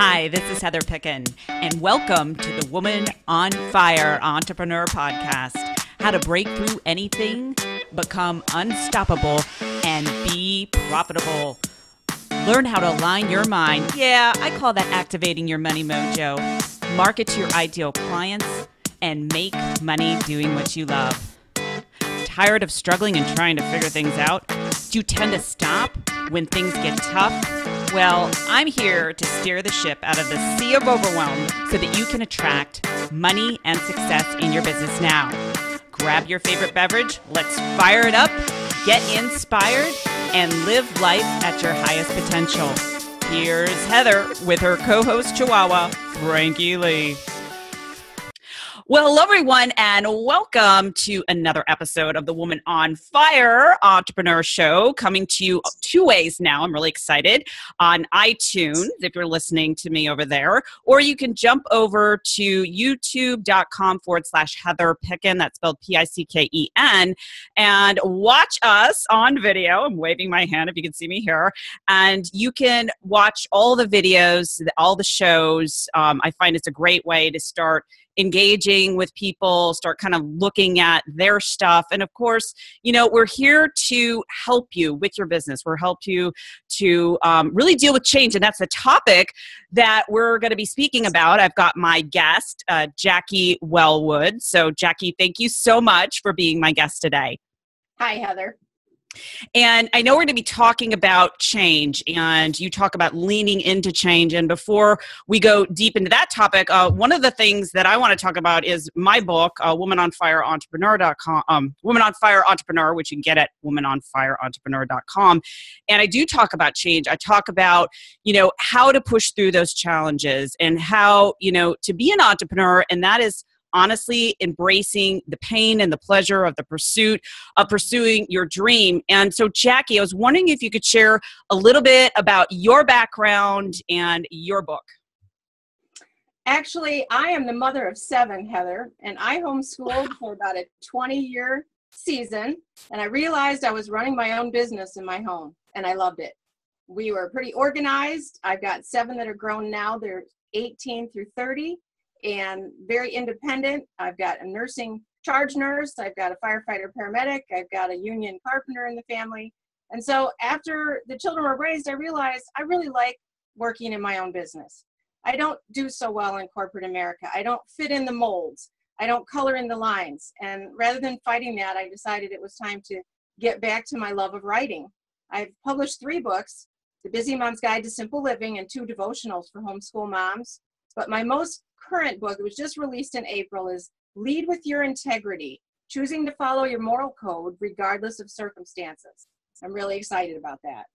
Hi, this is Heather Picken, and welcome to the Woman on Fire Entrepreneur Podcast. How to break through anything, become unstoppable, and be profitable. Learn how to align your mind. Yeah, I call that activating your money mojo. Market to your ideal clients and make money doing what you love. Tired of struggling and trying to figure things out? Do you tend to stop when things get tough? Well, I'm here to steer the ship out of the sea of overwhelm so that you can attract money and success in your business now. Grab your favorite beverage, let's fire it up, get inspired, and live life at your highest potential. Here's Heather with her co-host Chihuahua, Frankie Lee. Well, hello, everyone, and welcome to another episode of the Woman on Fire Entrepreneur Show, coming to you two ways now. I'm really excited. On iTunes, if you're listening to me over there, or you can jump over to youtube.com/Heather Picken, that's spelled Picken, and watch us on video. I'm waving my hand if you can see me here. And you can watch all the videos, all the shows. I find it's a great way to start engaging with people, start kind of looking at their stuff. And of course, you know, we're here to help you with your business. We're help you to really deal with change. And that's the topic that we're going to be speaking about. I've got my guest, Jackie Wellwood. So Jackie, thank you so much for being my guest today. Hi, Heather. And I know we're going to be talking about change, and you talk about leaning into change. And before we go deep into that topic, one of the things that I want to talk about is my book, womanonfireentrepreneur.com, Woman on Fire Entrepreneur, which you can get at womanonfireentrepreneur.com. And I do talk about change. I talk about, you know, how to push through those challenges and how, you know, to be an entrepreneur. And that is honestly embracing the pain and the pleasure of the pursuit of pursuing your dream. And so, Jackie, I was wondering if you could share a little bit about your background and your book. Actually, I am the mother of 7, Heather, and I homeschooled for about a 20-year season, and I realized I was running my own business in my home, and I loved it. We were pretty organized. I've got 7 that are grown now. They're 18 through 30. And very independent. I've got a nursing charge nurse. I've got a firefighter paramedic. I've got a union carpenter in the family. And so after the children were raised, I realized I really like working in my own business. I don't do so well in corporate America. I don't fit in the molds. I don't color in the lines. And rather than fighting that, I decided it was time to get back to my love of writing. I've published 3 books, The Busy Mom's Guide to Simple Living and 2 devotionals for homeschool moms. But my most current book, it was just released in April, is Lead with Your Integrity, Choosing to Follow Your Moral Code Regardless of Circumstances. I'm really excited about that.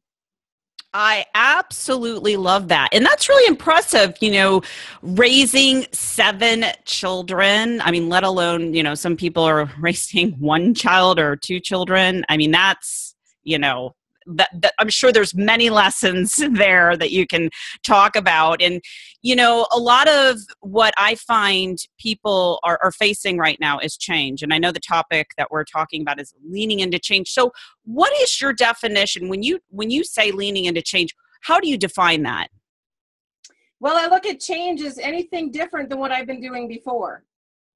I absolutely love that. And that's really impressive, you know, raising 7 children. I mean, let alone, you know, some people are raising 1 child or 2 children. I mean, that's, you know, that I'm sure there's many lessons there that you can talk about. And, you know, a lot of what I find people are facing right now is change. And I know the topic that we're talking about is leaning into change. So what is your definition when you say leaning into change? How do you define that? Well, I look at change as anything different than what I've been doing before.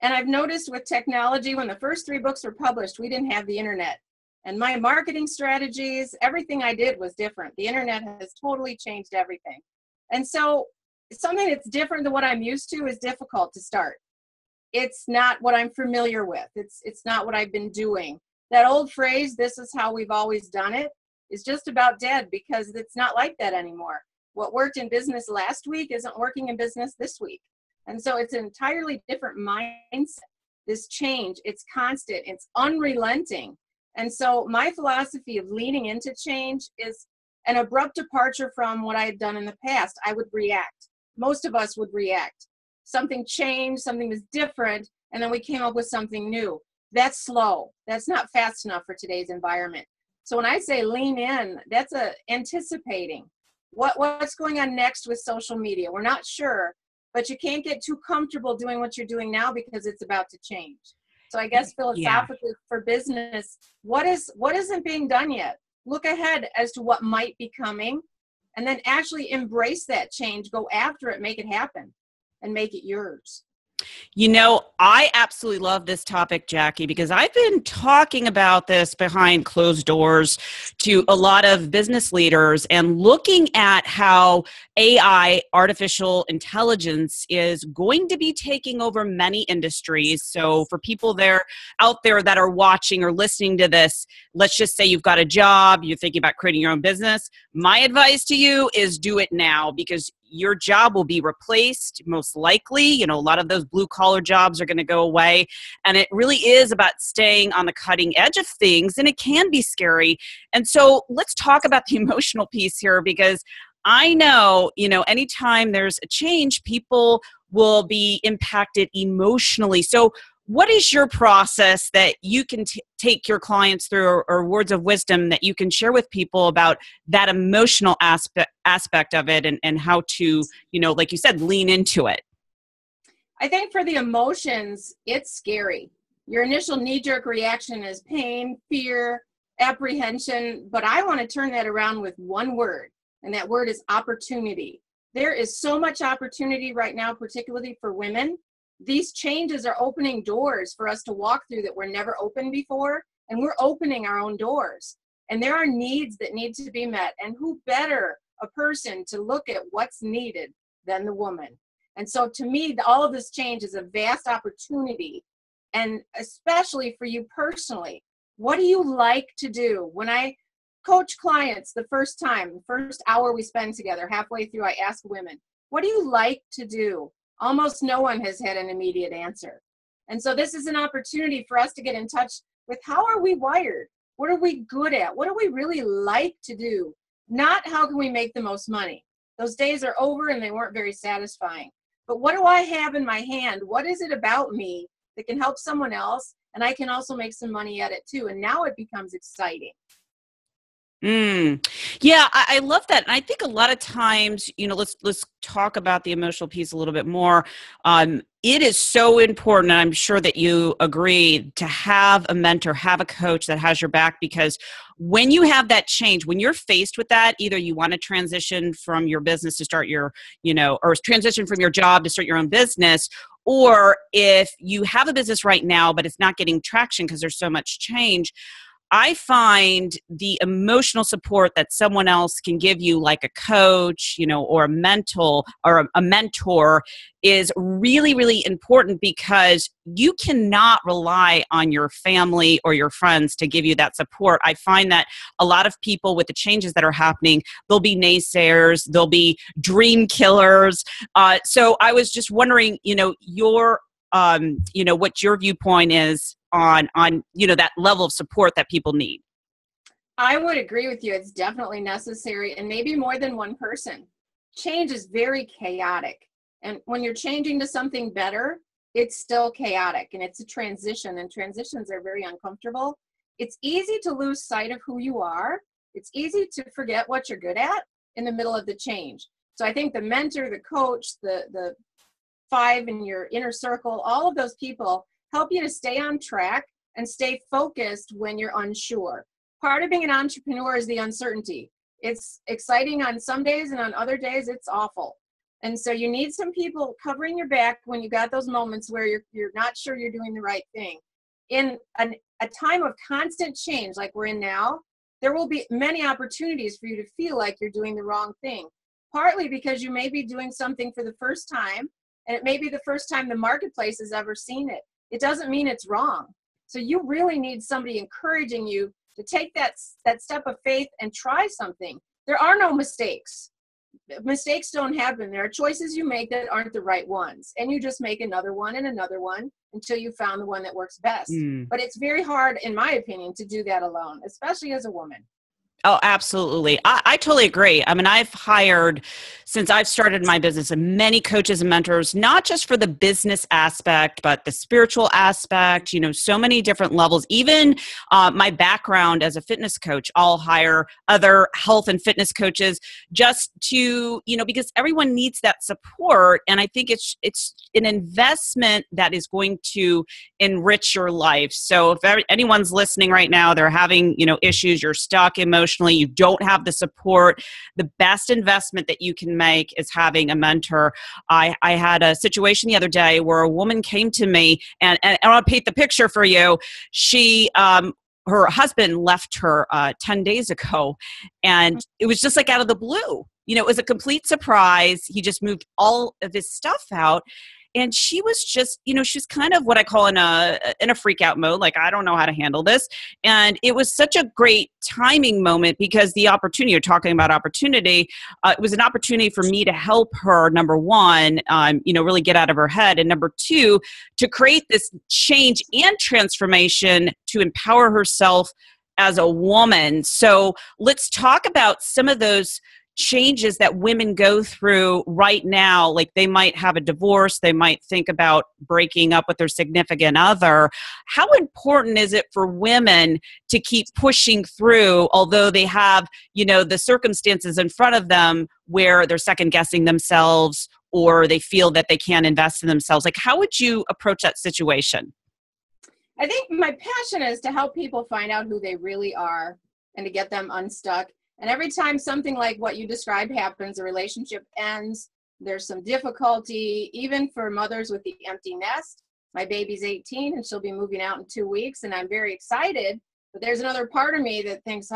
And I've noticed with technology, when the first 3 books were published, we didn't have the internet. And my marketing strategies, everything I did was different. The internet has totally changed everything. And so something that's different than what I'm used to is difficult to start. It's not what I'm familiar with. It's not what I've been doing. That old phrase, this is how we've always done it, is just about dead because it's not like that anymore. What worked in business last week isn't working in business this week. And so it's an entirely different mindset. This change, it's constant, it's unrelenting. And so my philosophy of leaning into change is an abrupt departure from what I had done in the past. I would react. Most of us would react. Something changed, something was different, and then we came up with something new. That's slow. That's not fast enough for today's environment. So when I say lean in, that's anticipating. What's going on next with social media? We're not sure, but you can't get too comfortable doing what you're doing now because it's about to change. So I guess philosophically for business, what isn't being done yet? Look ahead as to what might be coming and then actually embrace that change, go after it, make it happen, and make it yours. You know, I absolutely love this topic, Jackie, because I've been talking about this behind closed doors to a lot of business leaders and looking at how AI, artificial intelligence, is going to be taking over many industries. So for people out there that are watching or listening to this, let's just say you've got a job, you're thinking about creating your own business. My advice to you is do it now, because your job will be replaced most likely. You know, a lot of those blue collar jobs are going to go away. And it really is about staying on the cutting edge of things. And it can be scary. And so let's talk about the emotional piece here, because I know, anytime there's a change, people will be impacted emotionally. So what is your process that you can take your clients through, or words of wisdom that you can share with people about that emotional aspect of it, and how to, like you said, lean into it? I think for the emotions, it's scary. Your initial knee-jerk reaction is pain, fear, apprehension, but I want to turn that around with one word, and that word is opportunity. There is so much opportunity right now, particularly for women. These changes are opening doors for us to walk through that were never open before, and we're opening our own doors. And there are needs that need to be met, and who better a person to look at what's needed than the woman? And so to me, all of this change is a vast opportunity, and especially for you personally. What do you like to do? When I coach clients the first hour we spend together, halfway through, I ask women, what do you like to do? Almost no one has had an immediate answer. And so this is an opportunity for us to get in touch with how are we wired? What are we good at? What do we really like to do? Not how can we make the most money? Those days are over and they weren't very satisfying. But what do I have in my hand? What is it about me that can help someone else? And I can also make some money at it too. And now it becomes exciting. Yeah, I love that. And I think a lot of times, let's talk about the emotional piece a little bit more. It is so important, and I'm sure that you agree, to have a mentor, have a coach that has your back, because when you have that change, when you're faced with that, either you want to transition from your business to start your, or transition from your job to start your own business, or if you have a business right now, but it's not getting traction because there's so much change, I find the emotional support that someone else can give you, like a coach, or a mentor, is really, really important, because you cannot rely on your family or your friends to give you that support. I find that a lot of people, with the changes that are happening, they'll be naysayers, they'll be dream killers. So I was just wondering, what your viewpoint is on that level of support that people need. I would agree with you. It's definitely necessary, and maybe more than one person. Change is very chaotic. And when you're changing to something better, it's still chaotic, and it's a transition, and transitions are very uncomfortable. It's easy to lose sight of who you are. It's easy to forget what you're good at in the middle of the change. So I think the mentor, the coach, the five in your inner circle, all of those people help you to stay on track and stay focused when you're unsure. Part of being an entrepreneur is the uncertainty. It's exciting on some days, and on other days it's awful. And so you need some people covering your back when you got those moments where you're not sure you're doing the right thing. In a time of constant change like we're in now, there will be many opportunities for you to feel like you're doing the wrong thing, partly because you may be doing something for the first time, and it may be the first time the marketplace has ever seen it. It doesn't mean it's wrong. So you really need somebody encouraging you to take that step of faith and try something. There are no mistakes. Mistakes don't happen. There are choices you make that aren't the right ones. And you just make another one and another one until you found the one that works best. But it's very hard, in my opinion, to do that alone, especially as a woman. Oh, absolutely. I totally agree. I mean, I've hired, since I've started my business, many coaches and mentors, not just for the business aspect, but the spiritual aspect, so many different levels. Even my background as a fitness coach, I'll hire other health and fitness coaches just to, because everyone needs that support. And I think it's an investment that is going to enrich your life. So if anyone's listening right now, they're having, issues, you're stuck emotionally, emotionally, you don't have the support, the best investment that you can make is having a mentor. I had a situation the other day where a woman came to me, and I'll paint the picture for you. She, her husband left her 10 days ago, and it was just like out of the blue. It was a complete surprise. He just moved all of his stuff out. And she was just, she's kind of what I call in a freak out mode. Like, I don't know how to handle this. And it was such a great timing moment because the opportunity, you're talking about opportunity, it was an opportunity for me to help her, number one, really get out of her head. And number two, to create this change and transformation to empower herself as a woman. So let's talk about some of those changes that women go through right now. Like, they might have a divorce, they might think about breaking up with their significant other. How important is it for women to keep pushing through, although they have, the circumstances in front of them where they're second guessing themselves or they feel that they can't invest in themselves? Like, how would you approach that situation? I think my passion is to help people find out who they really are and to get them unstuck. And every time something like what you described happens, a relationship ends, there's some difficulty, even for mothers with the empty nest. My baby's 18 and she'll be moving out in 2 weeks, and I'm very excited. But there's another part of me that thinks,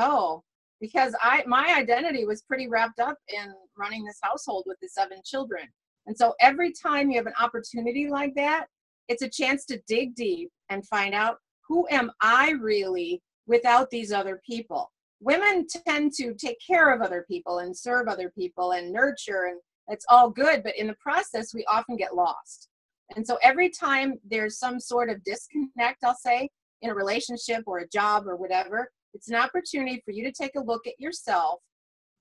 because my identity was pretty wrapped up in running this household with the 7 children. And so every time you have an opportunity like that, it's a chance to dig deep and find out, who am I really without these other people? Women tend to take care of other people and serve other people and nurture, and it's all good. But in the process, we often get lost. And so every time there's some sort of disconnect, I'll say, in a relationship or a job or whatever, it's an opportunity for you to take a look at yourself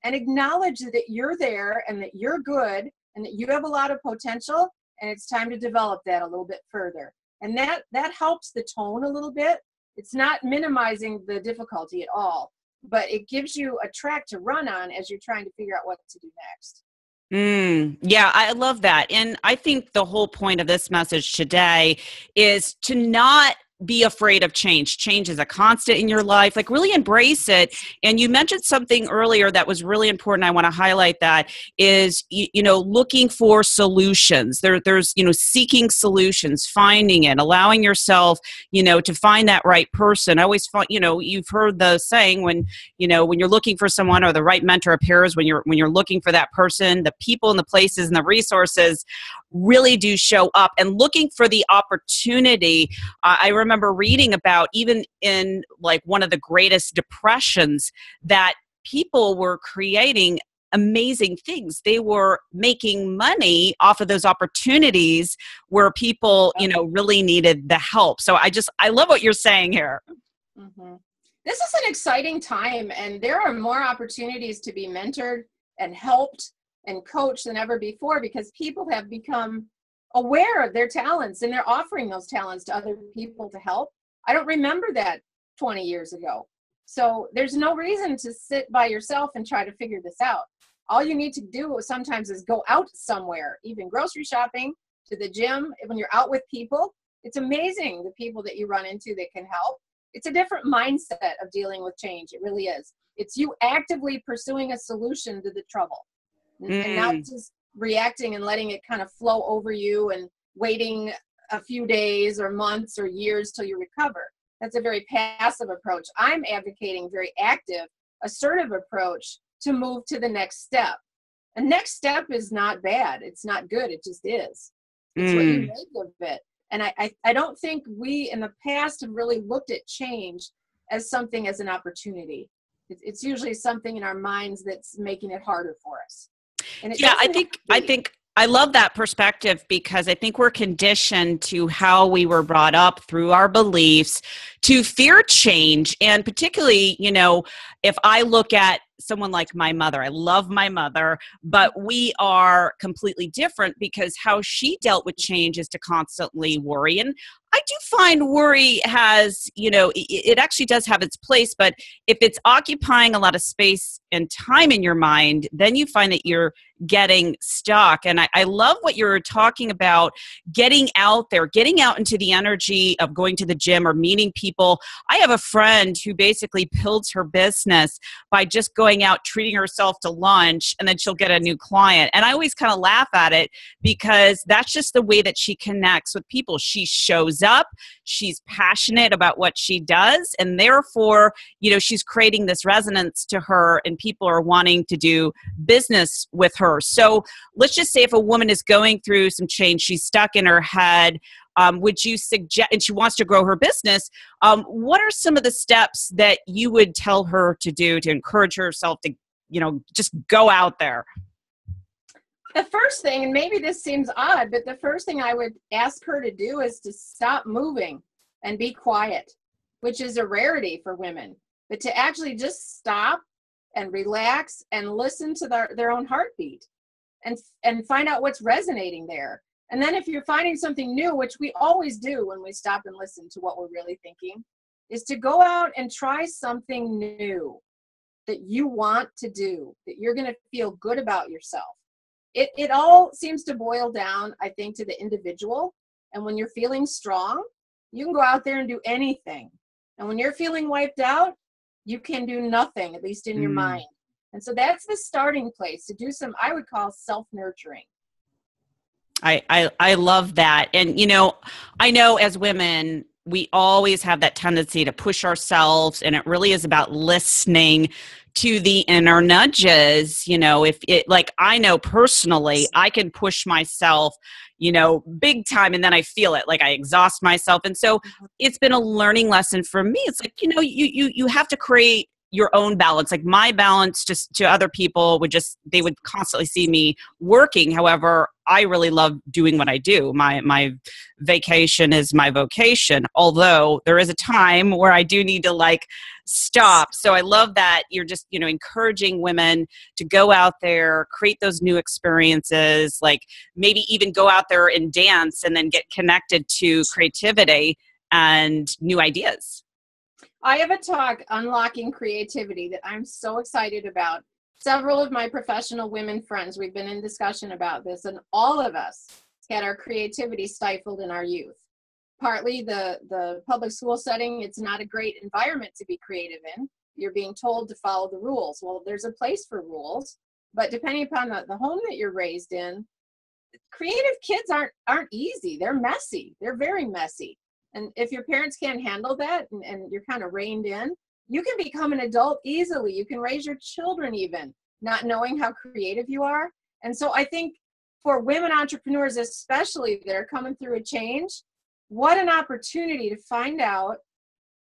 and acknowledge that you're there and that you're good and that you have a lot of potential, and it's time to develop that a little bit further. And that helps the tone a little bit. It's not minimizing the difficulty at all, but it gives you a track to run on as you're trying to figure out what to do next. Yeah, I love that. And I think the whole point of this message today is to not be afraid of change. Change is a constant in your life. Like, really embrace it. And you mentioned something earlier that was really important. I want to highlight that is, looking for solutions. There's, seeking solutions, finding it, allowing yourself, to find that right person. I always thought, you've heard the saying when you're looking for someone, or the right mentor appears when you're looking for that person, the people and the places and the resources really do show up. And looking for the opportunity. I remember reading about, even in like one of the greatest depressions, that people were creating amazing things. They were making money off of those opportunities where people, really needed the help. So I love what you're saying here. Mm-hmm. This is an exciting time, and there are more opportunities to be mentored and helped and coached than ever before, because people have become aware of their talents and they're offering those talents to other people to help. I don't remember that 20 years ago. So there's no reason to sit by yourself and try to figure this out. All you need to do sometimes is go out somewhere, even grocery shopping, to the gym. When you're out with people, it's amazing the people that you run into that can help. It's a different mindset of dealing with change. It really is. It's you actively pursuing a solution to the trouble. And not just reacting and letting it kind of flow over you and waiting a few days or months or years till you recover. That's a very passive approach. I'm advocating very active, assertive approach to move to the next step. A next step is not bad. It's not good. It just is. It's what you make of it. And I don't think we in the past have really looked at change as something as an opportunity. It's usually something in our minds that's making it harder for us. Yeah, I think I love that perspective, because I think we're conditioned to how we were brought up through our beliefs to fear change. And particularly, if I look at someone like my mother, I love my mother, but we are completely different, because how she dealt with change is to constantly worry. And I do find worry has, it actually does have its place, but if it's occupying a lot of space and time in your mind, then you find that you're getting stuck. And I love what you're talking about, getting out there, getting out into the energy of going to the gym or meeting people. I have a friend who basically builds her business by just going out, treating herself to lunch, and then she'll get a new client. And I always kind of laugh at it because that's just the way that she connects with people. She shows up, she's passionate about what she does, and therefore, she's creating this resonance to her, and people are wanting to do business with her. So let's just say if a woman is going through some change, she's stuck in her head, would you suggest, and she wants to grow her business, what are some of the steps that you would tell her to do to encourage herself to, just go out there? The first thing, and maybe this seems odd, but the first thing I would ask her to do is to stop moving and be quiet, which is a rarity for women, but to actually just stop and relax and listen to their own heartbeat and find out what's resonating there. And then if you're finding something new, which we always do when we stop and listen to what we're really thinking, is to go out and try something new that you want to do, that you're going to feel good about yourself. It all seems to boil down, I think, to the individual. And when you're feeling strong, you can go out there and do anything. And when you're feeling wiped out, you can do nothing, at least in your mind. And so that's the starting place to do some, I would call, self-nurturing. I love that. And, I know as women, we always have that tendency to push ourselves, and it really is about listening to the inner nudges. If it, like, I know personally, I can push myself, big time, and then I feel it, like I exhaust myself. And so it's been a learning lesson for me. It's like, you have to create your own balance. Like my balance just to other people they would constantly see me working. However, I really love doing what I do. My vacation is my vocation, although there is a time where I do need to stop. So I love that you're just, encouraging women to go out there, create those new experiences, like maybe even go out there and dance and then get connected to creativity and new ideas. I have a talk, Unlocking Creativity, that I'm so excited about. Several of my professional women friends, we've been in discussion about this, and all of us had our creativity stifled in our youth. Partly the public school setting, it's not a great environment to be creative in. You're being told to follow the rules. Well, there's a place for rules, but depending upon the home that you're raised in, creative kids aren't easy. They're messy. They're very messy. And if your parents can't handle that and you're kind of reined in, you can become an adult easily. You can raise your children even, not knowing how creative you are. And so I think for women entrepreneurs, especially that are coming through a change, what an opportunity to find out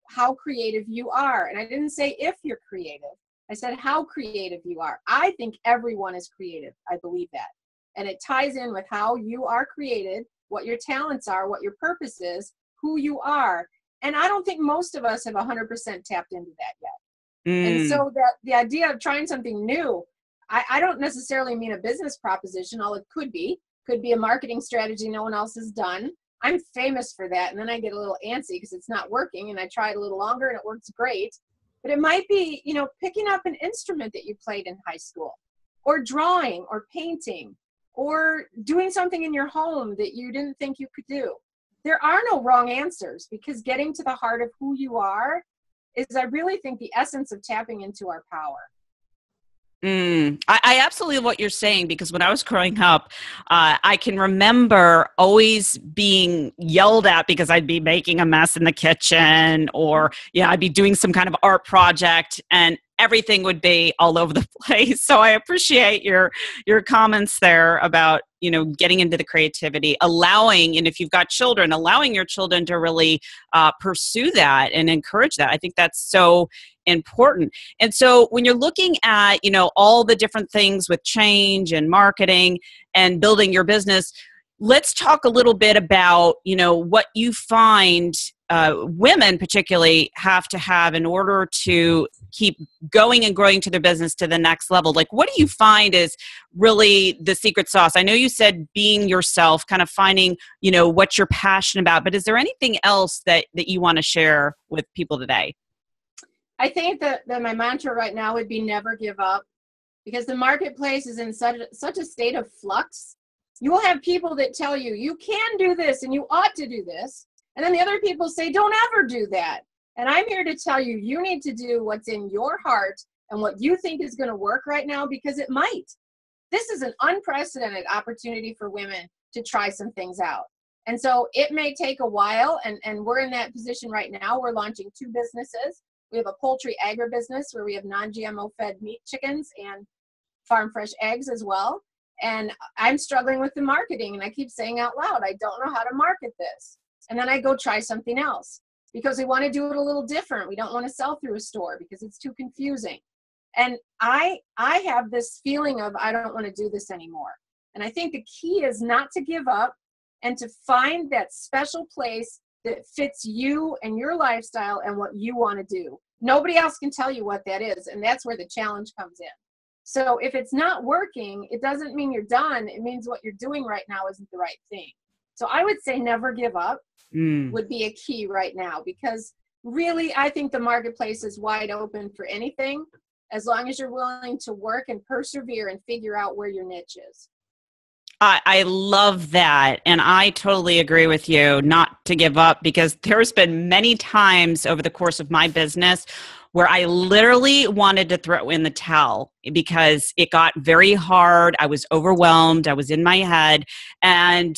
how creative you are. And I didn't say if you're creative. I said how creative you are. I think everyone is creative. I believe that. And it ties in with how you are created, what your talents are, what your purpose is, who you are. And I don't think most of us have 100% tapped into that yet. And so the idea of trying something new, I don't necessarily mean a business proposition, although it could be a marketing strategy no one else has done. I'm famous for that. And then I get a little antsy because it's not working, and I try it a little longer and it works great. But it might be, picking up an instrument that you played in high school, or drawing or painting, or doing something in your home that you didn't think you could do. There are no wrong answers, because getting to the heart of who you are is, I really think, the essence of tapping into our power. I absolutely love what you're saying, because when I was growing up, I can remember always being yelled at because I'd be making a mess in the kitchen, or I'd be doing some kind of art project, and everything would be all over the place. So I appreciate your comments there about, getting into the creativity, allowing, and if you've got children, allowing your children to really pursue that and encourage that. I think that's so important. And so when you're looking at, all the different things with change and marketing and building your business, let's talk a little bit about, what you find women particularly have to have in order to keep going and growing to their business to the next level? Like, what do you find is really the secret sauce? I know you said being yourself, kind of finding, what you're passionate about, but is there anything else that you want to share with people today? I think that my mantra right now would be never give up, because the marketplace is in such a state of flux. You will have people that tell you, you can do this and you ought to do this. And then the other people say, don't ever do that. And I'm here to tell you, you need to do what's in your heart and what you think is going to work right now, because it might. This is an unprecedented opportunity for women to try some things out. And so it may take a while, and we're in that position right now. We're launching 2 businesses. We have a poultry agribusiness where we have non-GMO fed meat chickens and farm fresh eggs as well. And I'm struggling with the marketing, and I keep saying out loud, I don't know how to market this. And then I go try something else because we want to do it a little different. We don't want to sell through a store because it's too confusing. And I have this feeling of, I don't want to do this anymore. And I think the key is not to give up and to find that special place that fits you and your lifestyle and what you want to do. Nobody else can tell you what that is. And that's where the challenge comes in. So if it's not working, it doesn't mean you're done. It means what you're doing right now isn't the right thing. So I would say never give up would be a key right now, because really, I think the marketplace is wide open for anything, as long as you're willing to work and persevere and figure out where your niche is. I love that. And I totally agree with you not to give up, because there's been many times over the course of my business where I literally wanted to throw in the towel because it got very hard. I was overwhelmed. I was in my head. And,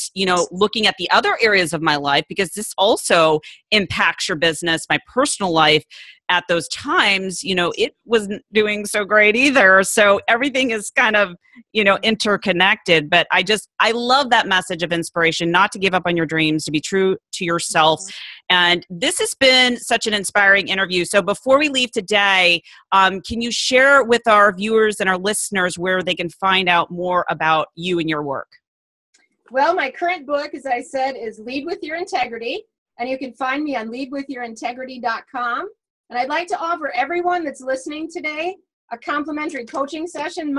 looking at the other areas of my life, because this also impacts your business, my personal life, at those times, it wasn't doing so great either. So everything is kind of, interconnected. But I love that message of inspiration, not to give up on your dreams, to be true to yourself. And this has been such an inspiring interview. So before we leave today, can you share with our viewers and our listeners where they can find out more about you and your work? Well, my current book, as I said, is Lead With Your Integrity. And you can find me on leadwithyourintegrity.com. And I'd like to offer everyone that's listening today a complimentary coaching session.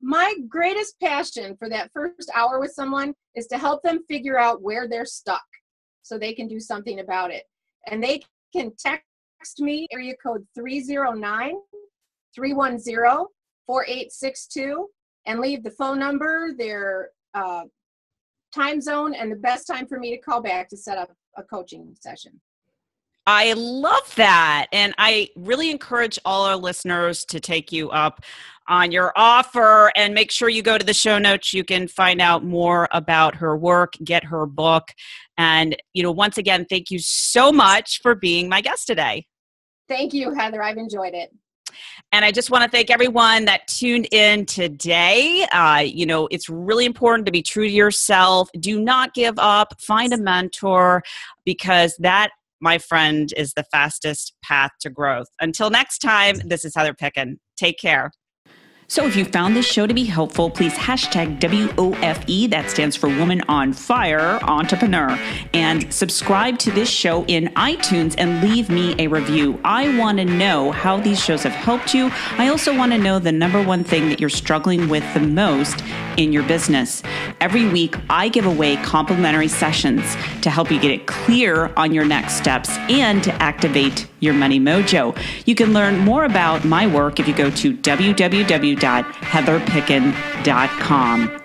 My greatest passion for that first hour with someone is to help them figure out where they're stuck so they can do something about it. And they can text me, area code 309-310-4862, and leave the phone number, their time zone, and the best time for me to call back to set up a coaching session. I love that. And I really encourage all our listeners to take you up on your offer, and make sure you go to the show notes. You can find out more about her work, get her book. And, once again, thank you so much for being my guest today. Thank you, Heather. I've enjoyed it. And I just want to thank everyone that tuned in today. It's really important to be true to yourself. Do not give up. Find a mentor, because that, my friend, is the fastest path to growth. Until next time, this is Heather Picken. Take care. So if you found this show to be helpful, please hashtag WOFE, that stands for Woman on Fire Entrepreneur, and subscribe to this show in iTunes and leave me a review. I want to know how these shows have helped you. I also want to know the number one thing that you're struggling with the most in your business. Every week, I give away complimentary sessions to help you get it clear on your next steps and to activate your money mojo. You can learn more about my work if you go to www.heatherpicken.com.